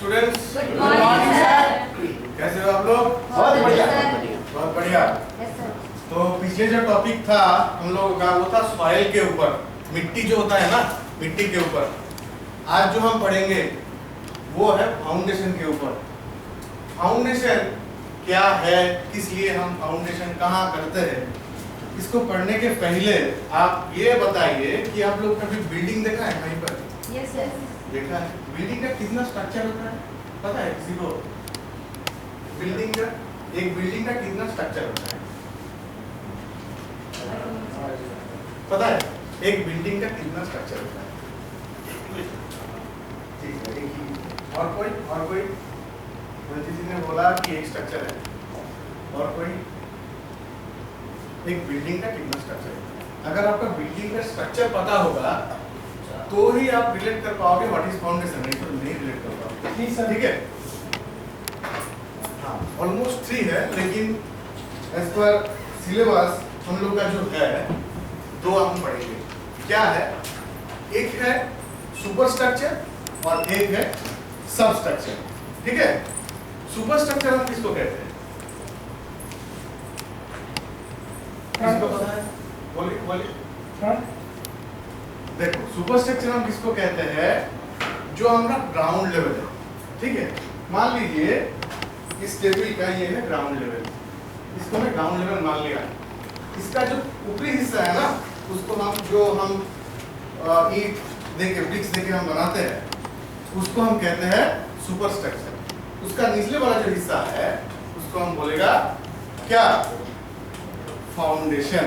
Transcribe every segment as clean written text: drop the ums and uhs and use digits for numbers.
Students. Good morning sir. कैसे हो आप लोग? बहुत बढ़िया। बहुत बढ़िया। Yes sir. तो पिछले जो टॉपिक था हम लोगों का वो था सॉइल के ऊपर, मिट्टी जो होता है ना, मिट्टी के ऊपर। आज जो हम पढ़ेंगे वो है फाउंडेशन के ऊपर। फाउंडेशन क्या है, किस लिए हम फाउंडेशन कहाँ करते हैं, इसको पढ़ने के पहले आप ये बताइए कि आप लोग कभी बिल्डिंग देखा है कहीं पर? Yes sir. देखा है। बिल्डिंग का कितना स्ट्रक्चर होता है पता है किसी को? बिल्डिंग का, एक बिल्डिंग का कितना स्ट्रक्चर होता है पता है? एक बिल्डिंग का कितना स्ट्रक्चर होता है? ठीक है, एक ही। और कोई किसी ने बोला कि एक स्ट्रक्चर है। और कोई? एक बिल्डिंग का कितना स्ट्रक्चर है? अगर आपका बिल्डिंग का स्ट्रक्चर पता होगा तो ही आप रिलेट कर पाओगे व्हाट इज फाउंडेशन, नहीं तो नहीं रिलेट कर पाओगे। ठीक है। हाँ, ऑलमोस्ट 3 है, लेकिन एज पर सिलेबस हम लोग का जो है 2 हम पढ़ेंगे। क्या है? एक है सुपर स्ट्रक्चर और एक है सब स्ट्रक्चर। ठीक है। सुपर स्ट्रक्चर हम किसको कहते हैं? किसको पता है? बोलिए। देखो, सुपर स्ट्रक्चर हम किसको कहते हैं? जो हमारा ग्राउंड लेवल है। ठीक है। मान लीजिए इस टेबल का ये है ग्राउंड लेवल, इसको मैं ग्राउंड लेवल मान लिया। इसका जो ऊपरी हिस्सा है ना, उसको हम ईंट देके, ब्रिक्स देके हम बनाते हैं, उसको हम कहते हैं सुपर स्ट्रक्चर। उसका निचले वाला जो हिस्सा है उसको हम बोलेगा क्या? फाउंडेशन।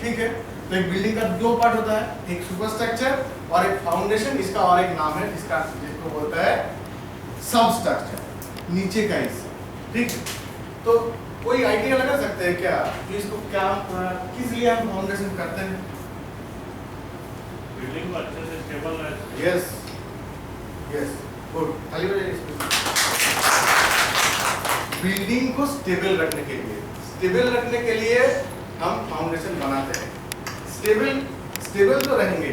ठीक है। तो एक बिल्डिंग का 2 पार्ट होता है, एक सुपर स्ट्रक्चर और एक फाउंडेशन। इसका और एक नाम है जिसको बोलता है सब स्ट्रक्चर, नीचे का हिस्सा। ठीक है। तो कोई आइडिया लगा सकते हैं क्या कि इसको क्या, किस लिए हम फाउंडेशन करते हैं? बिल्डिंग को अच्छे से स्टेबल रहे। Yes yes, good. ताली बजाइए इसको। बिल्डिंग को स्टेबल रखने के लिए, स्टेबल रखने के लिए हम फाउंडेशन बनाते हैं। स्टेबल तो रहेंगे।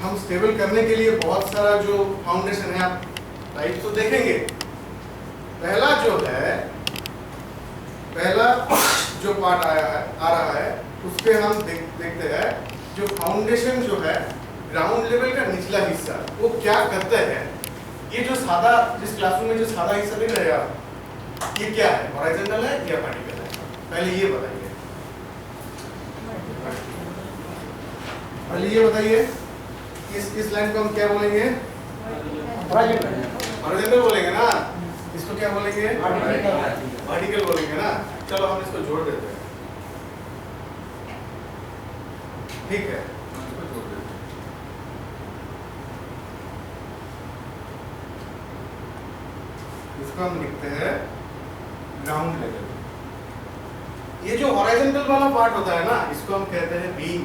हम स्टेबल करने के लिए बहुत सारा जो फाउंडेशन है आप राइट तो देखेंगे। पहला जो पार्ट आ रहा है उस पे हम देखते हैं जो फाउंडेशन जो है ग्राउंड लेवल का निचला हिस्सा, वो क्या करता है। ये जो सादा, जिस क्लासरूम में जो सादा हिस्सा देख रहे हैं आप, ये क्या है? हॉरिजॉन्टल है या वर्टिकल है? पहले ये बताइए। इस लाइन को हम क्या बोलेंगे? हॉरिजॉन्टल बोलेंगे ना। इसको क्या बोलेंगे? वर्टिकल बोलेंगे ना। चलो हम इसको जोड़ देते हैं। ठीक है, इसको जोड़ देते हैं। इसको हम लिखते हैं ग्राउंड लेवल। ये जो हॉरिजॉन्टल वाला पार्ट होता है ना, इसको हम कहते हैं बीम।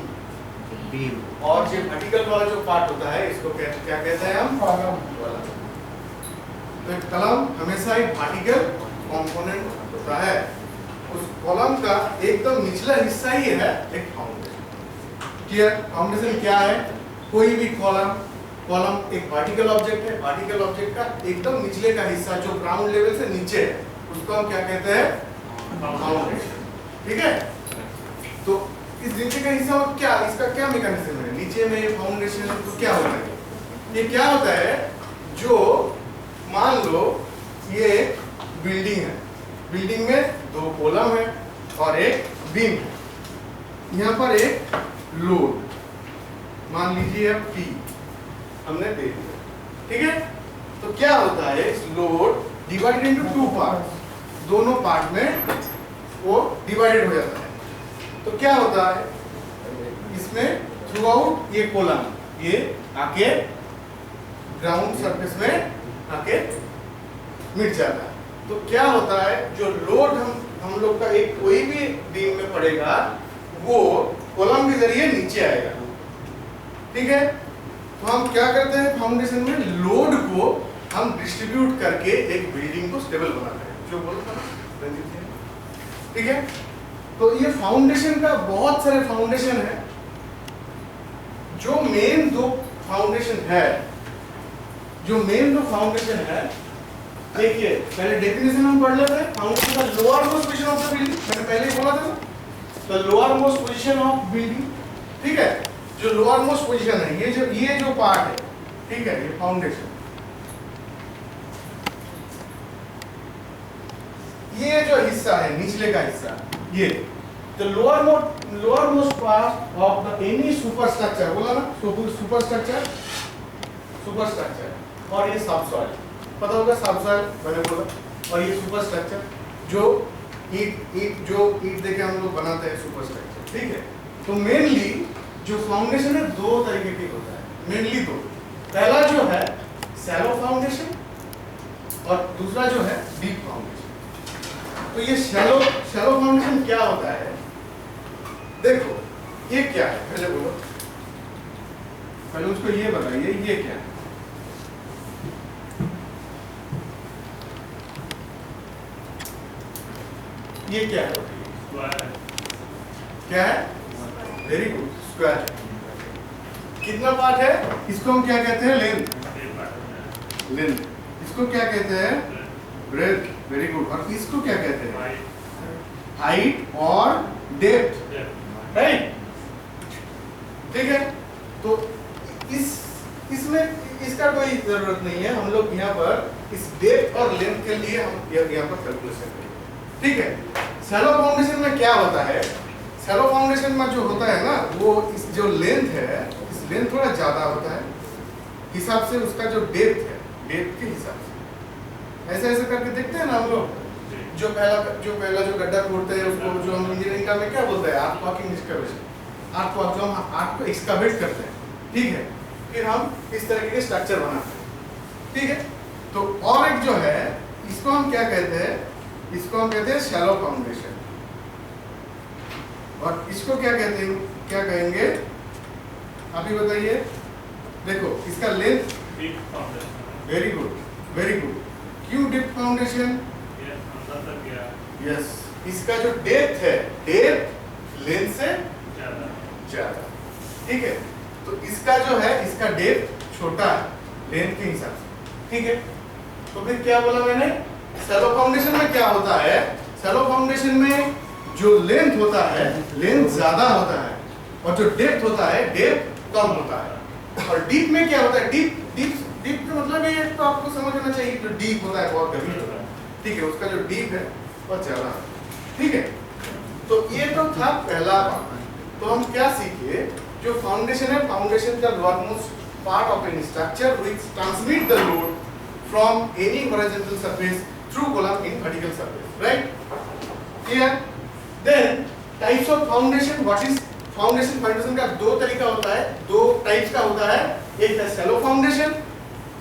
और जो वर्टिकल वाला जो पार्ट होता है इसको क्या कहते हैं हम? कॉलम। तो एक कॉलम हमेशा एक वर्टिकल कंपोनेंट होता है। उस कॉलम का एकदम निचला हिस्सा ही है एक फाउंडेशन। क्लियर? फाउंडेशन क्या है? कोई भी कॉलम एक वर्टिकल ऑब्जेक्ट है। वर्टिकल ऑब्जेक्ट का एकदम निचले का हिस्सा जो ग्राउंड लेवल से नीचे है उसको हम क्या कहते हैं? फाउंडेशन। ठीक है। तो इस नीचे का हिस्सा क्या, इसका क्या मैकेनिज्म है? नीचे में फाउंडेशन तो क्या होता है? ये क्या होता है? जो मान लो ये बिल्डिंग है, बिल्डिंग में 2 कॉलम है और एक बीम है। यहाँ पर एक लोड मान लीजिए अब P हमने दे दिया। ठीक है। तो क्या होता है? इस लोड डिवाइडेड इनटू 2 पार्ट्स, दोनों पार्ट में वो डिवाइडेड हो जाता है। तो क्या होता है? इसमें थ्रू आउट ये कॉलम ये आके ग्राउंड सरफेस में आके मिट जाता है। तो क्या होता है? जो लोड हम लोग का एक कोई भी बीम में पड़ेगा वो कॉलम के जरिए नीचे आएगा। ठीक है। तो हम क्या करते हैं फाउंडेशन में? लोड को हम डिस्ट्रीब्यूट करके एक बिल्डिंग को स्टेबल बनाते हैं, जो बोलता है। ठीक है। तो ये फाउंडेशन का बहुत सारे फाउंडेशन है। जो मेन 2 फाउंडेशन है जो मेन जो फाउंडेशन है, देखिए पहले डेफिनेशन हम पढ़ लेते हैं। फाउंडेशन का lower most position of the building, मैंने पहले ही बोला था ना, the lower most position of building, ठीक है। जो लोअर मोस्ट पोजीशन है, ये जो पार्ट है, ठीक है, ये फाउंडेशन, ये जो हिस्सा है निचले का हिस्सा, ये the lower most part of the any superstructure, बोला ना सुपरस्ट्रक्चर, और ये सबसॉइल, पता होगा सबसॉइल मैंने बोला, और ये सुपरस्ट्रक्चर जो ईंट देके हम लोग बनाते हैं सुपरस्ट्रक्चर, ठीक है। तो मेनली जो फाउंडेशन है दो तरीके की होता है, मेनली दो। पहला जो है शैलो फाउंडेशन और दूसरा जो है डीप फाउंडेशन। तो ये शैलो फाउंडेशन क्या होता है, देखो ये क्या है, पहले बोलो, पहले उसको ये बताइए ये क्या है। ये क्या है, क्या है? Very good, square. कितना पार्ट है? इसको हम क्या कहते हैं? लेंथ। इसको क्या कहते हैं? ब्रेथ। Very good. और इसको क्या कहते हैं? हाइट और डेप्थ, राइट? ठीक है। तो इसमें इसका कोई जरूरत नहीं है, हम लोग यहाँ पर इस डेप्थ और लेंथ के लिए हम यहाँ पर कैलकुलेशन करेंगे, ठीक है। शैलो फाउंडेशन में क्या होता है? शैलो फाउंडेशन में जो होता है ना, वो इस जो लेंथ है, इस लेंथ थोड़ा ज्यादा होता है हिसाब से उसका जो डेप्थ है, डेप्थ के हिसाब से ऐसे करके देखते हैं ना हम लोग। जो पहला जो गड्ढा खोदते हैं उसको जो हम इंजीनियरिंग का में क्या बोलते हैं? आर्थक्वॉकिंग एक्सकवेशन। आर्थक्वॉक, जो हम आर्थ को एक्सकवेट करते हैं, ठीक है। फिर हम इस तरह के स्ट्रक्चर बनाते हैं, ठीक है। तो और एक जो है, इसको हम क्या कहते हैं? इसको हम कहते हैं शैलो फाउंडेशन। और इसको क्या कहते हैं? क्या कहेंगे आप ही बताइए। देखो इसका length, very good, very good. क्यों डीप फाउंडेशन? यस। इसका जो डेप्थ है, डेप्थ लेंथ से ज्यादा, ठीक है। तो इसका जो है, इसका डेप्थ छोटा है लेंथ के हिसाब से, ठीक है। तो फिर क्या बोला मैंने? शैलो फाउंडेशन में क्या होता है? शैलो फाउंडेशन में जो लेंथ होता है, लेंथ ज्यादा होता है, और जो डेप्थ होता है, डेप्थ कम होता है। और डीप में क्या होता है? डीप का मतलब ये तो आपको समझना चाहिए, जो डीप होता है बहुत गहरी होता है, ठीक है। उसका जो डीप है बहुत ज्यादा है, ठीक है। तो ये तो था पहला पार्ट। तो हम क्या सीखे? जो फाउंडेशन है, फाउंडेशन का lowermost part of any structure which transmit the load from any horizontal surface through column in vertical surface, right? Clear? Then types of foundation. What is foundation? Foundation का दो तरीका होता है, दो टाइप्स का होता है। एक है शैलो फाउंडेशन,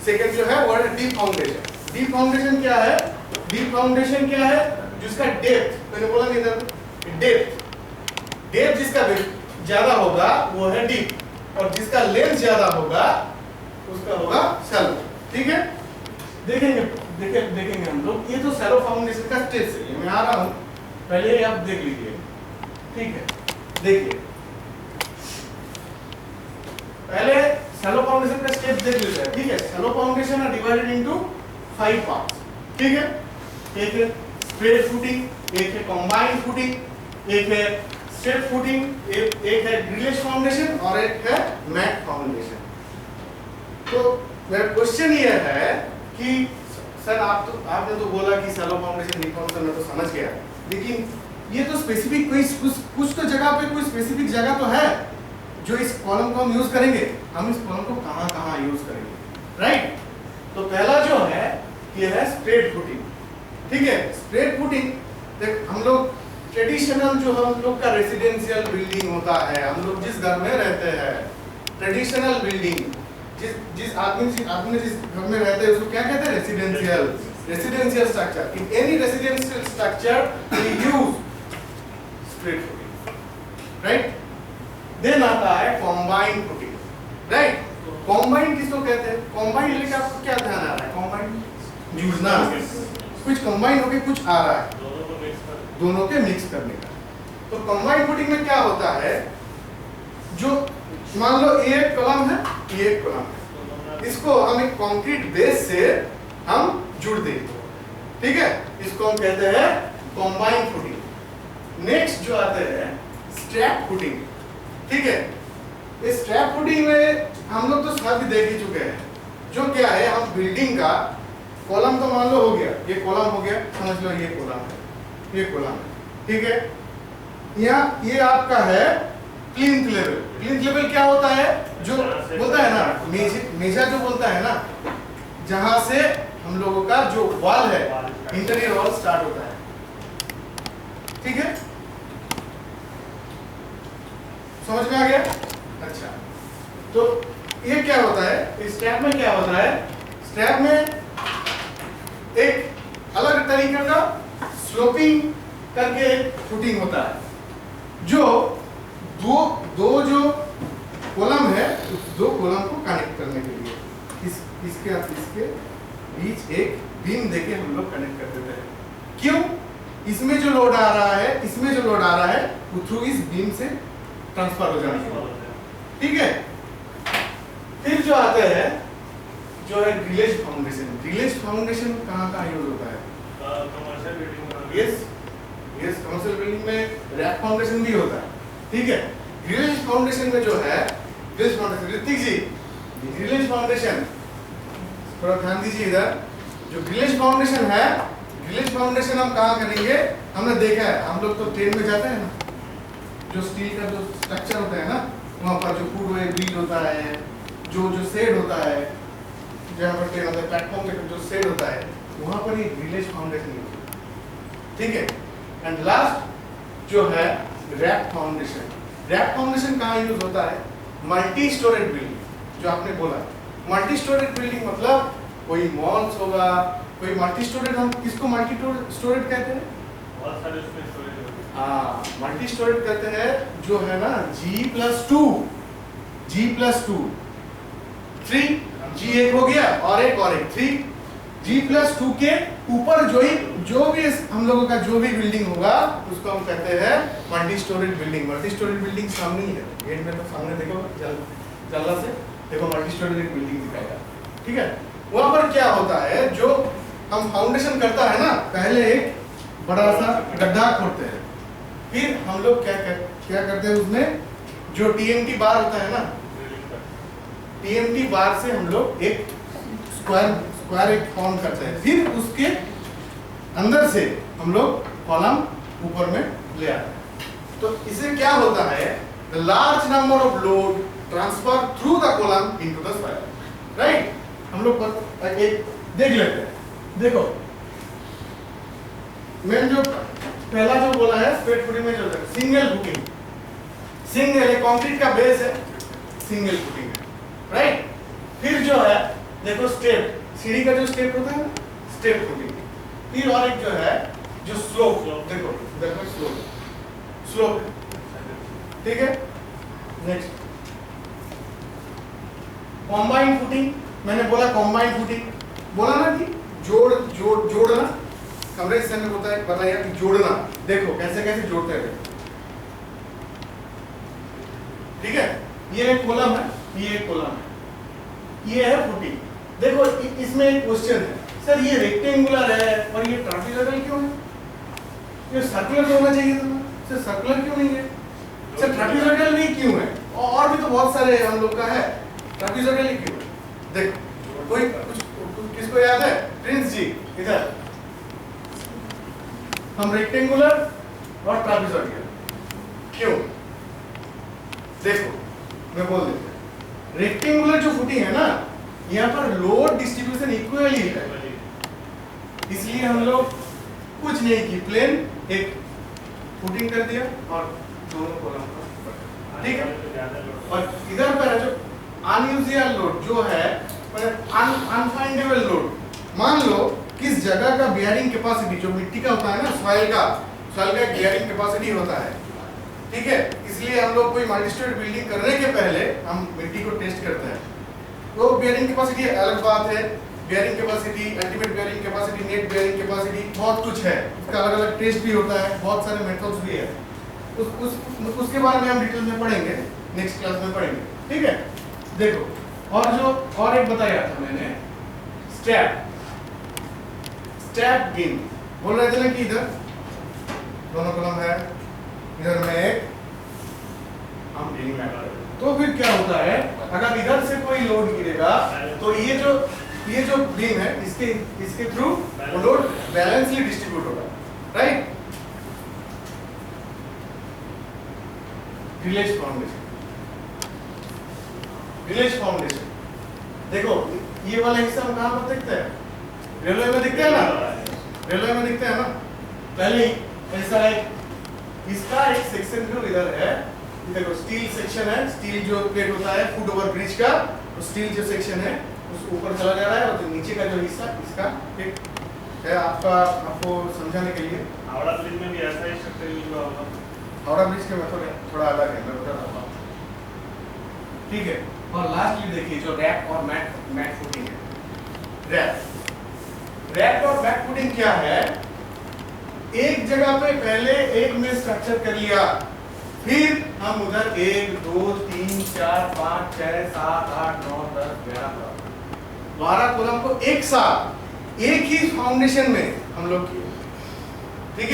सेकंड जो है वो है डीप फाउंडेशन। डीप फाउंडेशन क्या है? डीप फाउंडेशन क्या है? जिसका डेप्थ, मैंने बोला नहीं इधर, डेप्थ जिसका ज्यादा होगा वो है डीप, और जिसका लेंथ ज्यादा होगा उसका होगा शैलो, ठीक है। देखेंगे हम लोग। ये तो शैलो फाउंडेशन का स्टेप्स है, मैं आ रहा हूं, पहले आप देख लीजिए, ठीक है। देखिए पहले शैलो फाउंडेशन का स्टेप देख लेते हैं, ठीक है। Shallow foundation are divided into 5 parts, ठीक है। एक है स्प्रेड फुटिंग, एक है कंबाइंड फुटिंग, एक है स्ट्रेट फुटिंग, एक है ग्रिलेज फाउंडेशन और एक है मैट फाउंडेशन। तो मेरा क्वेश्चन ये है कि सर आपने तो बोला कि शैलो फाउंडेशन, डीप फाउंडेशन में तो समझ गया, लेकिन ये तो स्पेसिफिक कुछ तो जगह पे कोई स्पेसिफिक जगह तो है जो इस कॉलम को हम यूज करेंगे। हम इस कॉलम को कहां यूज करेंगे, राइट? तो पहला जो है ये है स्प्रेड फुटिंग, ठीक है। स्प्रेड फुटिंग, देख हम लोग ट्रेडिशनल जो हम लोग का रेजिडेंशियल बिल्डिंग होता है, हम लोग जिस घर में रहते हैं, ट्रेडिशनल बिल्डिंग, जिस आदमी जिस घर में रहते हैं उसको क्या कहते हैं? Residential structure. In any residential structure we use spread footing, right? Then आता है कॉम्बाइंड फुटिंग, राइट? कॉम्बाइंड किसको कहते हैं? कॉम्बाइंड लेके आपको क्या ध्यान आ रहा है? कॉम्बाइंड जुड़ना, कुछ कॉम्बाइन होके कुछ आ रहा है, दोनों के मिक्स करने का। तो कॉम्बाइंड फुटिंग में क्या होता है? जो मान लो एक कॉलम है, ये एक कॉलम है, इसको हम एक कंक्रीट बेस से हम जुड़ देते हैं, ठीक है, इसको हम कहते हैं कॉम्बाइन फुटिंग। नेक्स्ट जो आते हैं स्ट्रैप फुटिंग, ठीक है। इस स्ट्रैप फुटिंग में हम लोग तो सब देख ही चुके हैं। जो क्या है, हम बिल्डिंग का कॉलम तो मान लो हो गया, ये कॉलम हो गया, समझ लो ये कॉलम है, ये कॉलम है, ठीक है। यहाँ ये आपका है प्लिंथ लेवल। प्लिंथ लेवल क्या होता है, जो बोलता है ना मेजा जो बोलता है ना, जहां से हम लोगों का जो वॉल है, इंटीरियर वॉल स्टार्ट होता है, ठीक है, समझ में आ गया। अच्छा, तो ये क्या होता है, इस स्ट्रैप में क्या होता है, स्ट्रैप में एक अलग तरीके का स्लोपिंग करके एक फुटिंग होता है, जो दो जो कॉलम है, उस दो कॉलम को कनेक्ट करने के लिए इसके बीच एक बीम देके हम लोग कनेक्ट कर देते हैं। क्यों, इसमें जो लोड आ रहा है, इसमें जो लोड आ रहा है, वो थ्रू इस बीम से ट्रांसफर हो जाना चाहिए, ठीक है। फिर जो आते हैं जो है ग्रिलेज फाउंडेशन। ग्रिलेज फाउंडेशन कहाँ यूज होता है, commercial building. Yes, commercial building में रैक फाउंडेशन भी होता है, ठीक है। ग्रिलेज फाउंडेशन में जो है, ग्रिलेज फाउंडेशन, ऋतिक जी, ग्रिलेज फाउंडेशन थोड़ा ध्यान दीजिए इधर। जो ग्रिलेज फाउंडेशन है, ग्रिलेज फाउंडेशन हम कहाँ करेंगे, हमने देखा है, हम लोग तो ट्रेन में जाते हैं ना, जो स्टील का जो स्ट्रक्चर होता है ना, वहाँ पर जो फुटवे ब्रिज होता है, जो शेड होता है, जहाँ पर ट्रेन होता है, प्लेटफॉर्म पे जो शेड होता है, वहाँ पर ये ग्रिलेज फाउंडेशन यूज होता है, ठीक है। एंड लास्ट जो है रैक फाउंडेशन। रैक फाउंडेशन कहाँ यूज होता है, मल्टी स्टोरेज बिल्डिंग, जो आपने बोला मल्टी स्टोरेज बिल्डिंग, मतलब कोई मॉल्स होगा, कोई मल्टी स्टोरेज, हम किसको मल्टी स्टोरेज कहते हैं, बहुत सारे उसमें स्टोरेज होते हैं। हाँ, मल्टी स्टोरेज कहते हैं, जो है ना G+2, G+2, 3 G एक हो गया और एक 3 G+2 के ऊपर जो भी हम लोगों का जो भी बिल्डिंग होगा, उसको हम कहते हैं multi storage building. Multi storage building सामने ही है, गेट में तो सामने देखो, जल्ला से देखो, मल्टी स्टोरेज बिल्डिंग दिखाएगा, ठीक है। वहां पर क्या होता है, जो हम फाउंडेशन करता है ना, पहले एक बड़ा सा गड्ढा खोदते हैं, फिर हम लोग क्या करते हैं, उसमें जो TMT बार होता है ना, TMT बार से हम लोग एक स्क्वायर एक फॉर्म करते हैं, फिर उसके अंदर से हम लोग कॉलम ऊपर में ले आते हैं। तो इससे क्या होता है, the large number of load transfer through the column into the square, right. हम लोग एक देख लेते हैं, देखो मैंने जो पहला जो बोला है स्ट्रेट फुटिंग में, जो सिंगल फुटिंग, सिंगल कंक्रीट का बेस है, सिंगल फुटिंग है, राइट। फिर जो है देखो स्टेप, सीढ़ी का जो स्टेप होता है ना, स्टेप फुटिंग। फिर और एक जो है जो स्लोप, देखो स्लोप, ठीक है। नेक्स्ट कॉम्बाइन फुटिंग, मैंने बोला कॉम्बाइन फुटिंग, बोला ना कि जोड़ना, कमरे से में होता है, बताइए कि जोड़ना, देखो कैसे कैसे जोड़ते हैं, ठीक है। ये एक कॉलम है, ये एक कॉलम है, ये है फुटिंग। देखो इसमें एक क्वेश्चन है, सर ये रेक्टेंगुलर है और ये ट्रापेजोइडल क्यों है, ये सर्कुलर होना चाहिए था, सर सर्कुलर क्यों नहीं है, सर ट्रापेजोइडल नहीं क्यों है, और भी तो बहुत सारे हम लोग का है, ट्रापेजोइडल ही क्यों है। देखो कोई कुछ किसको याद है, प्रिंस जी इधर, हम रेक्टेंगुलर और ट्रापेजोइडल क्यों, देखो मैं बोल देता हूं, रेक्टेंगुलर जो फुटिंग है ना, यहाँ पर लोड डिस्ट्रीब्यूशन इक्वली है, इसलिए हम लोग कुछ नहीं की, प्लेन एक फुटिंग कर दिया और दोनों कॉलम का, ठीक है। और इधर पर है जो अनयूजुअल लोड, जो है अनफाइंडेबल लोड, मान लो किस जगह का बियरिंग कैपेसिटी, जो मिट्टी का होता है ना, सॉइल का एक बियरिंग कैपेसिटी होता है, ठीक है। इसलिए हम लोग कोई मल्टी स्टोरेज बिल्डिंग करने के पहले हम मिट्टी को टेस्ट करते हैं, तो बियरिंग कैपेसिटी अलग बात है, bearing capacity, ultimate bearing capacity, net bearing capacity, बहुत कुछ है, उसका अलग अलग टेस्ट भी होता है, बहुत सारे मेथड्स भी है, उसके बारे में हम डिटेल में पढ़ेंगे, नेक्स्ट क्लास में पढ़ेंगे, ठीक है। देखो और एक बताया था मैंने, स्टेप बीम बोल रहे थे ना कि इधर दोनों कॉलम है, इधर में एक हम बीम लगा रहे हैं। तो फिर क्या होता है, अगर इधर से कोई लोड गिरेगा तो ये जो बीम है इसके थ्रू लोड बैलेंसली डिस्ट्रीब्यूट होगा, राइट। रिलेज फाउंडेशन देखो, ये वाला हिस्सा हम कहाँ पर दिखता है, रेलवे में दिखता है ना, रेलवे में दिखता है ना। पहले ऐसा इसका एक सेक्शन जो इधर है, देखो स्टील सेक्शन है, स्टील जो प्लेट होता है फुट ओवर ब्रिज का, तो स्टील जो सेक्शन है उस ऊपर चला जा रहा है, और जो नीचे का जो हिस्सा इसका एक है आपको समझाने के लिए। हावड़ा ब्रिज में भी ऐसा ही स्ट्रक्चर यूज हुआ होगा। हावड़ा ब्रिज के मेथड थोड़ा अलग है, मैं बता रहा हूँ, ठीक है। और लास्टली देखिए जो रैक और मैट फुटिंग है। रैक और मैट फुटिंग क्या है, एक जगह पे पहले एक में स्ट्रक्चर कर लिया, फिर हम उधर 1 2 3 4 5 6 7 8 9 10 12 कॉलम को एक साथ एक ही फाउंडेशन में हम लोग किए, ठीक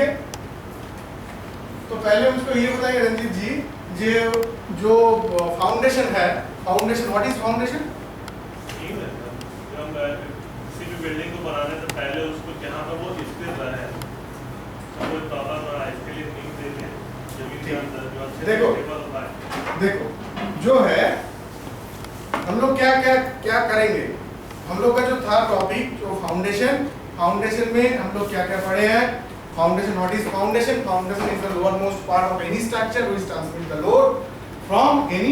है। तो पहले मुझको ये बताइए रंजीत जी, जो फाउंडेशन है, व्हाट इज फाउंडेशन? किसी भी बिल्डिंग को बनाने से पहले उसको जहाँ पर वो स्थिर रहे, कोई प्रॉब्लम ना आए, इसके लिए नींव देते हैं जमीन के अंदर जो अच्छे से स्टेबल होता है। देखो जो है हम लोग क्या करेंगे, हम लोग का जो था टॉपिक जो फाउंडेशन में हम लोग क्या पढ़े हैं। Foundation, what is foundation? Foundation is the lowermost part of any structure which transmits the load from any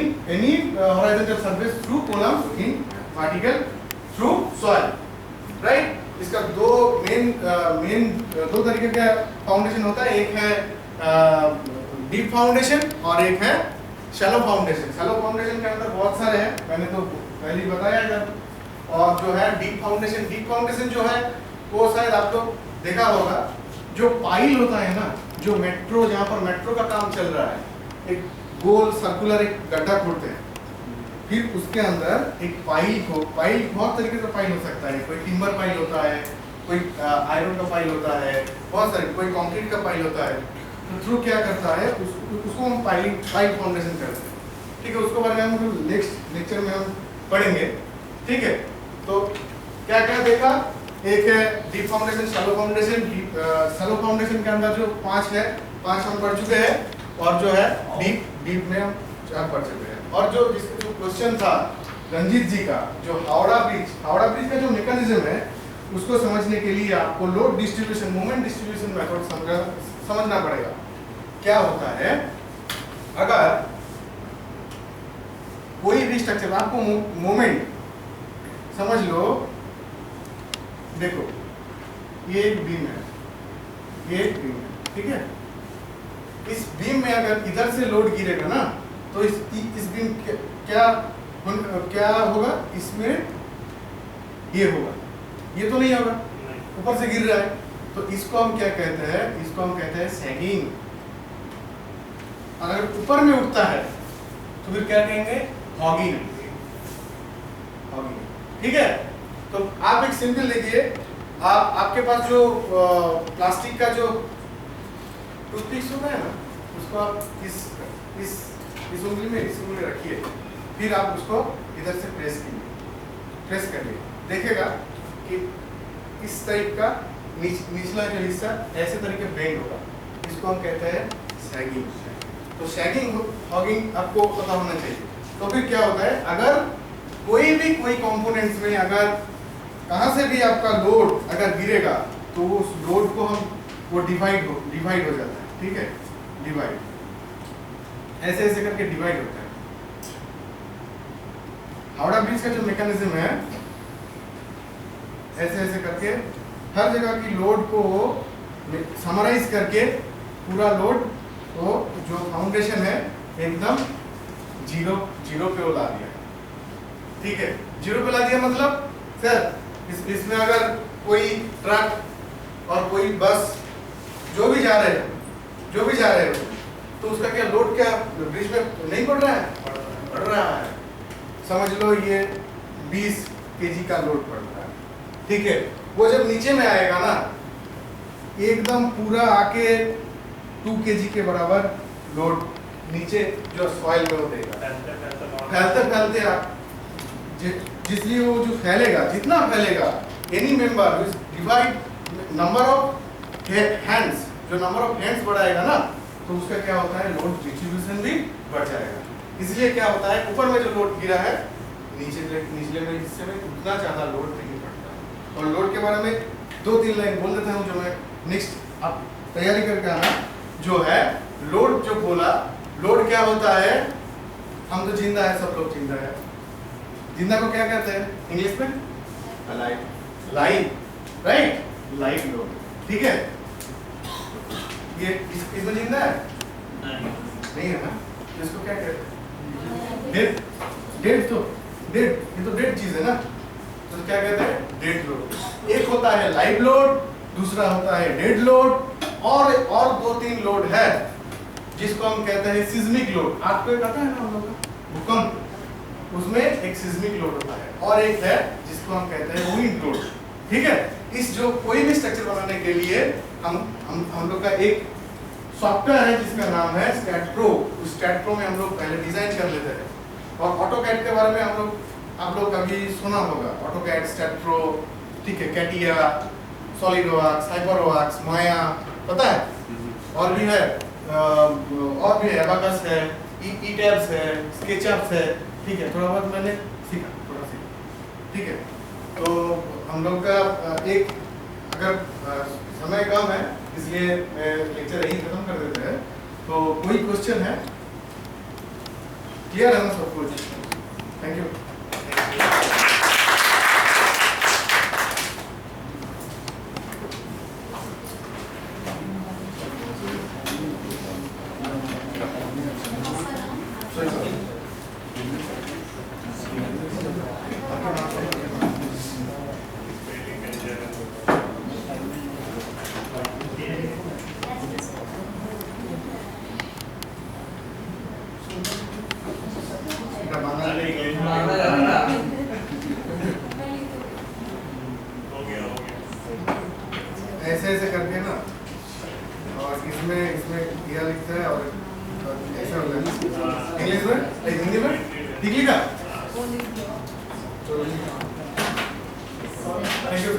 horizontal surface through column in vertical through soil, right? इसका दो तरीके का फाउंडेशन होता है, एक है डीप फाउंडेशन और एक है शैलो फाउंडेशन। शैलो फाउंडेशन के अंदर बहुत सारे हैं, मैंने तो पहले ही बताया जब। और जो है डीप फाउंडेशन जो है वो शायद आप लोग देखा होगा, जो पाइल होता है ना, जो मेट्रो, जहाँ पर मेट्रो का काम चल रहा है, एक गोल सर्कुलर एक गड्ढा खोदते हैं, फिर उसके अंदर एक पाइल बहुत तरीके से पाइल हो सकता है, कोई टिम्बर पाइल होता है, कोई आयरन का पाइल होता है, बहुत सारे, कोई कंक्रीट का पाइल होता है। तो थ्रू क्या करता है, उसको हम पाइल फाउंडेशन करते हैं, ठीक है। उसको बारे में हम नेक्स्ट लेक्चर में हम पढ़ेंगे, ठीक है। तो क्या देखा, एक है deep foundation, shallow foundation. Shallow foundation के अंदर जो 5 हम पढ़ चुके हैं, और जो है डीप में हम 4 पढ़ चुके हैं। और जो क्वेश्चन था रंजीत जी का, जो हावड़ा ब्रिज का जो मैकेनिज्म है, उसको समझने के लिए आपको load distribution, moment distribution method समझना पड़ेगा। क्या होता है, अगर कोई भी स्ट्रक्चर, आपको मोमेंट समझ लो, देखो ये एक बीम है, ठीक है। इस बीम में अगर इधर से लोड गिरेगा ना, तो इस बीम क्या होगा, इसमें ये होगा, ये तो नहीं होगा, ऊपर से गिर रहा है, तो इसको हम क्या कहते हैं, सैगिंग। अगर ऊपर में उठता है तो फिर क्या कहेंगे, हॉगिंग, ठीक है। तो आप एक सिंपल देखिए, आपके पास जो प्लास्टिक का जो टूथपिक्स होता है ना, उसको आप इस उंगली में रखिए, फिर आप उसको इधर से प्रेस करिए, देखेगा कि इस टाइप का निचला जो हिस्सा ऐसे तरीके बेंड होगा, इसको हम कहते हैं सैगिंग। तो सैगिंग हॉगिंग आपको पता होना चाहिए। तो फिर क्या होता है, अगर कोई कंपोनेंट्स में अगर कहाँ से भी आपका लोड अगर गिरेगा, तो उस लोड को वो डिवाइड हो जाता है, ठीक है। डिवाइड ऐसे करके डिवाइड होता है। हावड़ा ब्रिज का जो मैकेनिज्म है, ऐसे करके हर जगह की लोड को समराइज करके पूरा लोड को जो फाउंडेशन है एकदम जीरो पे ला दिया, ठीक है। जीरो पे ला दिया मतलब सर, इसमें अगर कोई ट्रक और कोई बस जो भी जा रहे हैं, तो उसका क्या लोड क्या ब्रिज में नहीं पड़ रहा है, बढ़ रहा है, समझ लो ये 20 केजी का लोड पड़ रहा है, ठीक है। वो जब नीचे में आएगा ना, एकदम पूरा आके 2 केजी के बराबर लोड नीचे जो सॉइल में वो देगा, फैलते फैलते आप जिसलिए वो जो फैलेगा, जितना फैलेगा, any member divide number of hands, जो नंबर ऑफ हैंड्स बढ़ाएगा ना, तो उसका क्या होता है, लोड डिस्ट्रीब्यूशन भी बढ़ जाएगा। इसलिए क्या होता है, ऊपर में जो लोड गिरा है, निचले में हिस्से में उतना ज्यादा लोड नहीं पड़ता। और लोड के बारे में 2-3 लाइन बोल देता हूँ, जो मैं नेक्स्ट आप तैयारी करके आना। जो है लोड, जो बोला, लोड क्या होता है, हम तो जिंदा है, सब लोग जिंदा है, जिंदा को क्या कहते हैं इंग्लिश में, लाइव, राइट, लाइव लोड, ठीक है। ये इसमें जिंदा है नहीं है ना, इसको क्या कहते हैं, डेड, डेड तो डेड, ये तो डेड चीज है ना, तो क्या कहते हैं, डेड लोड। एक होता है लाइव लोड, दूसरा होता है डेड लोड, और 2-3 लोड है जिसको हम कहते हैं सिस्मिक लोड। आपको एक आता है ना हम लोग का भूकंप, उसमें एक सिस्मिक लोड होता है, और एक है जिसको हम कहते हैं विंड लोड, ठीक है। इस जो कोई भी स्ट्रक्चर बनाने के लिए हम लोग का एक सॉफ्टवेयर है जिसका नाम है स्टैटप्रो। उस स्टैटप्रो में हम लोग पहले डिजाइन कर लेते हैं, और ऑटोकैड के बारे में आप लोग कभी सुना होगा, ऑटोकैड, स्टैटप्रो, ठीक है, कैटिया, सॉलिडवर्क्स, हाइपरवर्क्स, माया, पता है, और भी है, एबाकस है, ईटैब्स है, स्केचअप्स है, ठीक है, थोड़ा बहुत मैंने सीखा, ठीक है। तो हम लोग का एक, अगर समय कम है इसलिए लेक्चर यही खत्म कर देते हैं। तो कोई क्वेश्चन है, क्लियर है ना सब कुछ? Thank you. ऐसे ऐसे करके ना, और इसमें क्या लिखता है, और ऐसा होता है इंग्लिश में, हिंदी में ठीक लिखा। Thank you.